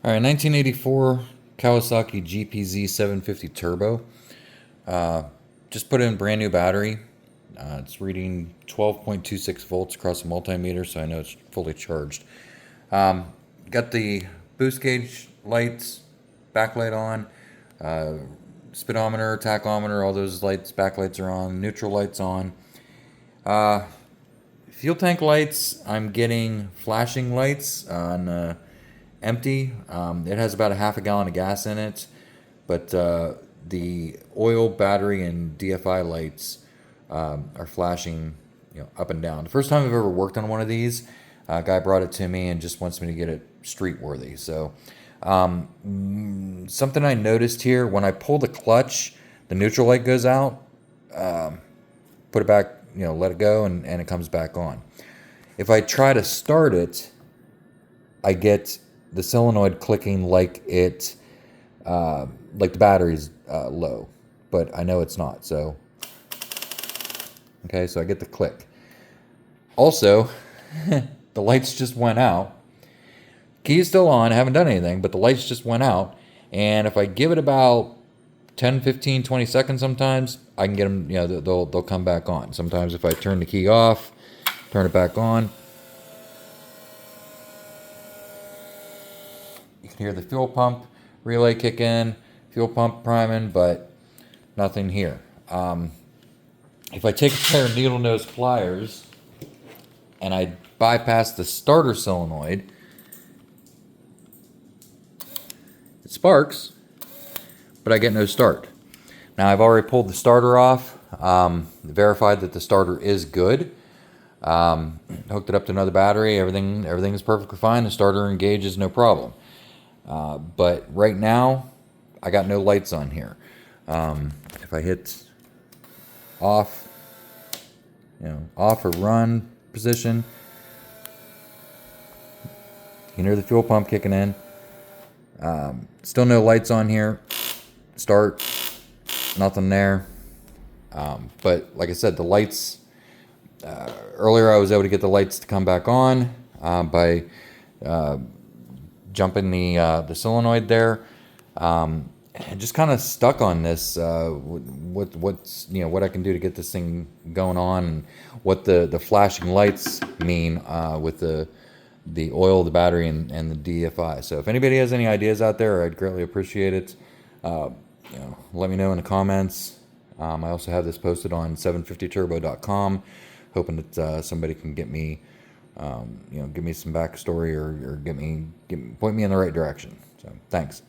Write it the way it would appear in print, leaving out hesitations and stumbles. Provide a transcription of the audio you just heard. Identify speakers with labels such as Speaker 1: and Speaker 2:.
Speaker 1: All right, 1984 Kawasaki GPZ750 Turbo. Just put in brand new battery. It's reading 12.26 volts across the multimeter, so I know it's fully charged. Got the boost gauge lights, backlight on, speedometer, tachometer, all those lights, backlights are on, neutral lights on. Fuel tank lights, I'm getting flashing lights on empty. It has about a half a gallon of gas in it, but the oil, battery, and DFI lights are flashing, up and down. The first time I've ever worked on one of these, a guy brought it to me and just wants me to get it street worthy. So something I noticed here, when I pull the clutch, the neutral light goes out. Put it back, let it go, and it comes back on. If I try to start it, I get the solenoid clicking like it, like the battery's low, but I know it's not. So, okay, so I get the click. Also, the lights just went out. Key is still on. I haven't done anything, but the lights just went out. And if I give it about 10, 15, 20 seconds sometimes, I can get them, they'll come back on. Sometimes if I turn the key off, turn it back on, you can hear the fuel pump relay kick in, fuel pump priming, but nothing here. If I take a pair of needle nose pliers and I bypass the starter solenoid, it sparks, but I get no start. Now I've already pulled the starter off, verified that the starter is good, hooked it up to another battery, everything is perfectly fine, the starter engages no problem. But right now, I got no lights on here. If I hit off, off or run position, you can hear the fuel pump kicking in. Still no lights on here. Start, nothing there. But like I said, the lights, earlier I was able to get the lights to come back on by jumping the solenoid there. And just kind of stuck on this, what I can do to get this thing going on, and what the flashing lights mean with the oil, the battery, and the DFI. So if anybody has any ideas out there, I'd greatly appreciate it. Let me know in the comments. I also have this posted on 750turbo.com, hoping that somebody can get me, give me some backstory or point me in the right direction. So thanks.